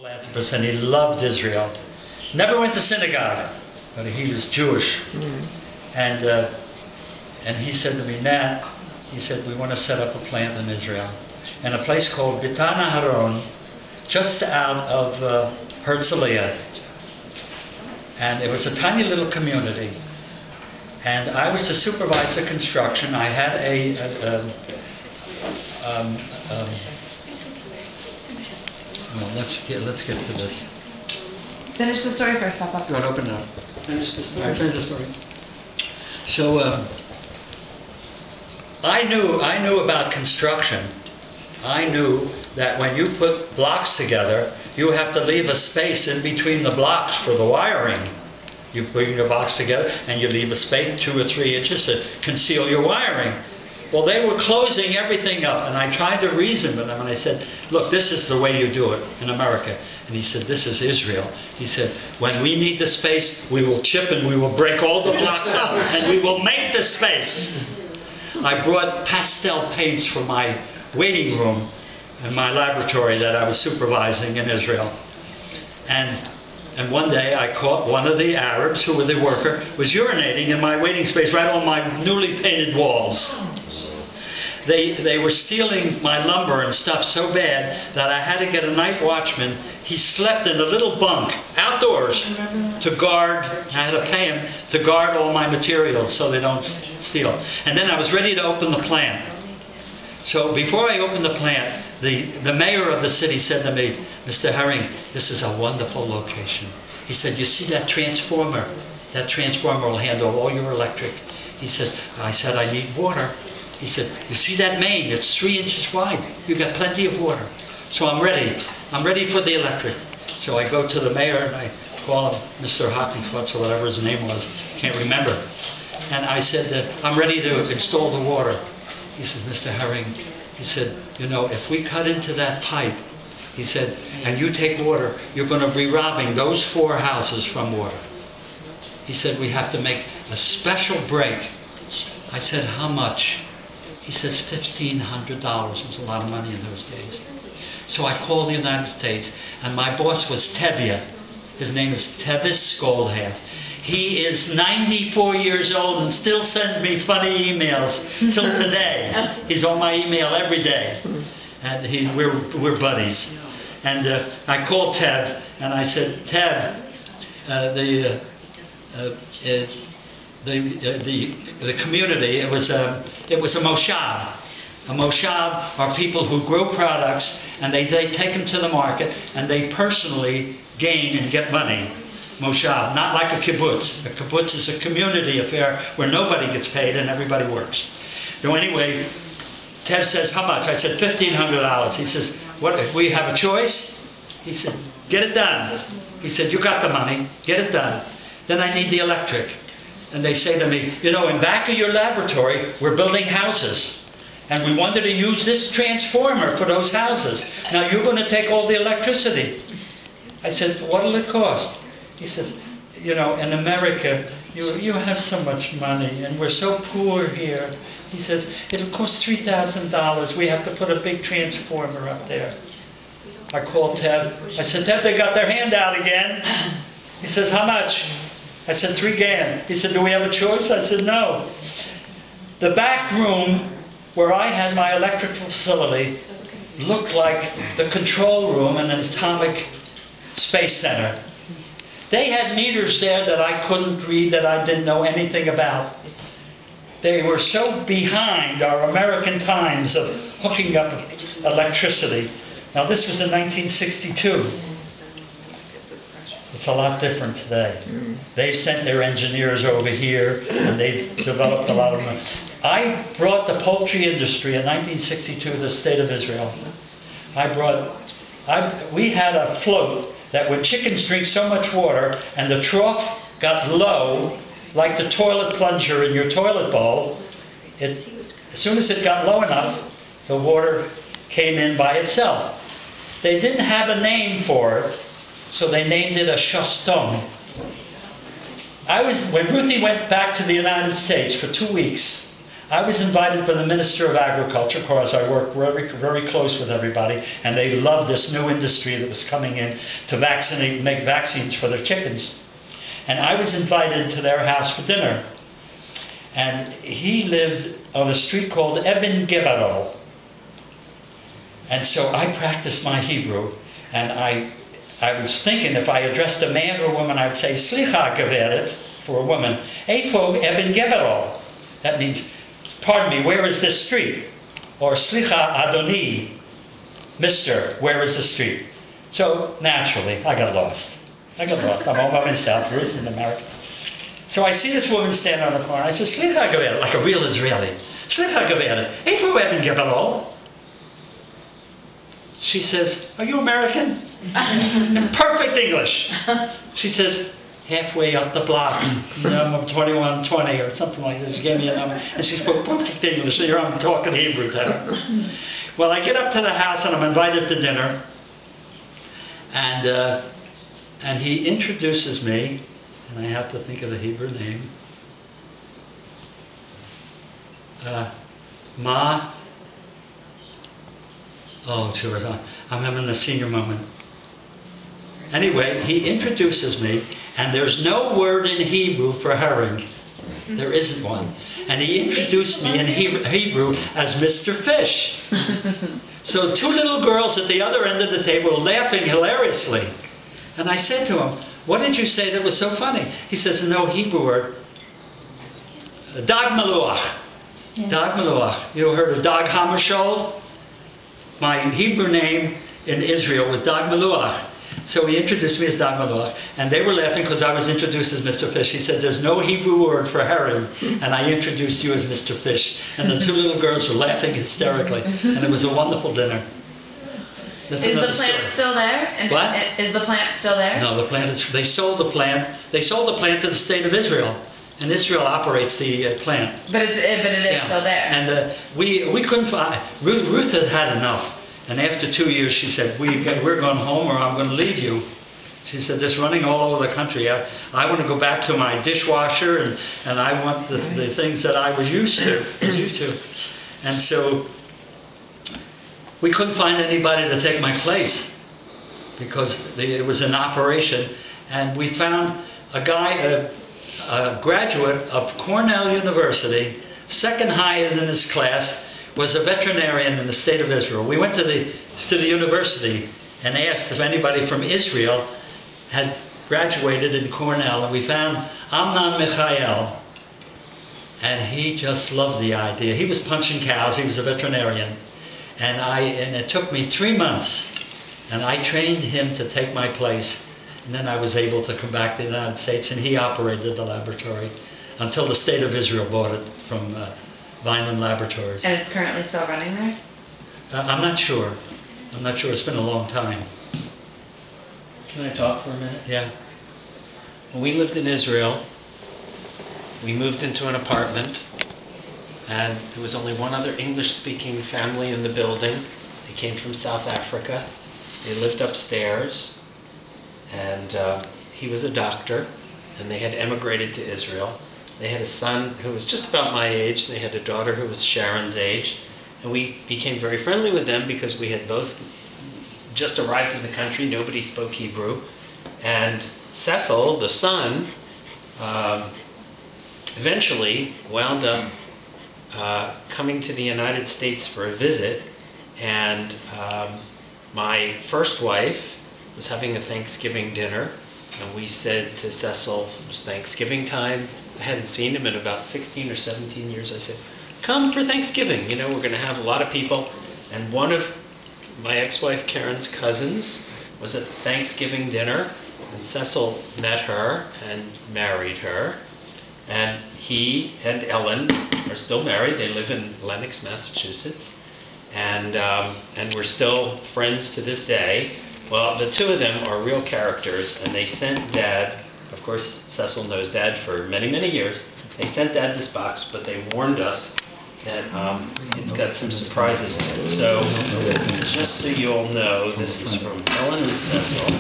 philanthropist, and he loved Israel. Never went to synagogue, but he was Jewish. And he said to me, Nat, he said, we want to set up a plant in Israel. And a place called Bitana Haron, just out of Herzliya. And it was a tiny little community. And I was to supervise the construction. I had let's get to this. Finish the story first, Papa. Go ahead, open it up. Finish the story. Finish the story. So I knew about construction. I knew that when you put blocks together, you have to leave a space in between the blocks for the wiring. You put your box together and you leave a space 2 or 3 inches to conceal your wiring. Well, they were closing everything up, and I tried to reason with them, and I said, look, this is the way you do it in America. And he said, this is Israel. He said, when we need the space, we will chip and we will break all the blocks up, and we will make the space. I brought pastel paints from my waiting room in my laboratory that I was supervising in Israel. And one day I caught one of the Arabs, who was the worker, was urinating in my waiting space right on my newly painted walls. They were stealing my lumber and stuff so bad that I had to get a night watchman. He slept in a little bunk outdoors to guard. I had to pay him to guard all my materials so they don't steal. And then I was ready to open the plant. So before I opened the plant, the mayor of the city said to me, Mr. Herring, this is a wonderful location. He said, you see that transformer? That transformer will handle all your electric. He says, I said, I need water. He said, you see that main? It's 3 inches wide. You got plenty of water. So I'm ready. I'm ready for the electric. So I go to the mayor and I call him Mr. Hockenfutz or whatever his name was. Can't remember. And I said, I'm ready to install the water. He said, Mr. Herring, he said, you know, if we cut into that pipe, he said, and you take water, you're going to be robbing those 4 houses from water. He said, we have to make a special break. I said, how much? He says, $1,500. It was a lot of money in those days. So I called the United States, and my boss was Tevye. His name is Tevis Goldhalf. He is 94 years old and still sends me funny emails till today. He's on my email every day, and we're buddies. And I called Tev, and I said, Tev, the community, it was a moshav. A moshav are people who grow products and they take them to the market and they personally gain and get money. Moshav, not like a kibbutz. A kibbutz is a community affair where nobody gets paid and everybody works. So anyway, Tev says, how much? I said, $1,500. He says, what, we have a choice? He said, get it done. He said, you got the money, get it done. Then I need the electric. And they say to me, you know, in back of your laboratory, we're building houses. And we wanted to use this transformer for those houses. Now you're going to take all the electricity. I said, what'll it cost? He says, you know, in America, you have so much money, and we're so poor here. He says, it'll cost $3,000. We have to put a big transformer up there. I called Tev. I said, Tev, they got their hand out again. He says, how much? I said, $3,000. He said, do we have a choice? I said, no. The back room where I had my electrical facility looked like the control room in an atomic space center. They had meters there that I couldn't read, that I didn't know anything about. They were so behind our American times of hooking up electricity. Now this was in 1962. It's a lot different today. They've sent their engineers over here and they've developed a lot of money. I brought the poultry industry in 1962 to the state of Israel. We had a float that when chickens drink so much water and the trough got low, like the toilet plunger in your toilet bowl, as soon as it got low enough, the water came in by itself. They didn't have a name for it, so they named it a shaston. When Ruthie went back to the United States for 2 weeks, I was invited by the Minister of Agriculture. Of course, I work very, very close with everybody, and they loved this new industry that was coming in to make vaccines for their chickens. And I was invited to their house for dinner. And he lived on a street called Eben Gebero. And so I practiced my Hebrew, and I was thinking if I addressed a man or a woman, I'd say, Slicha Geveret, for a woman, Eifo Eben Gebero. That means, pardon me, where is this street? Or Slicha Adoni, Mister, where is the street? So naturally, I got lost. I'm all by myself. Ruth in America. So I see this woman standing on the corner. I said, Slicha Geveret, like a real Israeli. Slicha Geveret, Eifo Eben Gebero. She says, are you American? In perfect English. She says, halfway up the block, number 2120 or something like this. She gave me a number. And she spoke perfect English. So here I'm talking Hebrew to her. Well, I get up to the house and I'm invited to dinner. And he introduces me, and I have to think of the Hebrew name. Oh, sure, I'm having a senior moment. Anyway, he introduces me, and there's no word in Hebrew for herring. There isn't one. And he introduced me in Hebrew as Mr. Fish. So two little girls at the other end of the table were laughing hilariously. And I said to him, what did you say that was so funny? He says, no Hebrew word. Dag Maluach. Yes. Dag Maluach. You heard of Dag Hammarskjöld? My Hebrew name in Israel was Dag Maluach. So he introduced me as Dag Maluach, and they were laughing because I was introduced as Mr. Fish. He said, there's no Hebrew word for herring, and I introduced you as Mr. Fish. And the two little girls were laughing hysterically, and it was a wonderful dinner. That's is the plant still there? And what? Is the plant still there? No, the plant is, they sold the plant. They sold the plant to the state of Israel, and Israel operates the plant. But it is still there. And we couldn't find, Ruth had had enough. And after 2 years, she said, we're going home or I'm going to leave you. She said, this running all over the country. I want to go back to my dishwasher and I want the things that I was used to. And so we couldn't find anybody to take my place because it was an operation. And we found a guy, a graduate of Cornell University, second highest in his class, was a veterinarian in the state of Israel. We went to the university and asked if anybody from Israel had graduated in Cornell, and we found Amnon Michael, and he just loved the idea. He was punching cows, he was a veterinarian, and it took me 3 months, and I trained him to take my place, and then I was able to come back to the United States, and he operated the laboratory until the state of Israel bought it from Vineland Laboratories. And it's currently still running there? I'm not sure. It's been a long time. Can I talk for a minute? Yeah. When we lived in Israel, we moved into an apartment, and there was only one other English-speaking family in the building. They came from South Africa. They lived upstairs, and he was a doctor, and they had emigrated to Israel. They had a son who was just about my age. They had a daughter who was Sharon's age. And we became very friendly with them because we had both just arrived in the country. Nobody spoke Hebrew. And Cecil, the son, eventually wound up coming to the United States for a visit. And my first wife was having a Thanksgiving dinner. And we said to Cecil, it was Thanksgiving time. I hadn't seen him in about 16 or 17 years. I said, come for Thanksgiving. You know, we're going to have a lot of people. And one of my ex-wife Karen's cousins was at the Thanksgiving dinner. And Cecil met her and married her. And he and Ellen are still married. They live in Lenox, Massachusetts. And we're still friends to this day. Well, the two of them are real characters. And they sent Dad, of course, Cecil knows Dad for many, many years. They sent Dad this box, but they warned us that it's got some surprises in it. So, just so you all know, this is from Ellen and Cecil.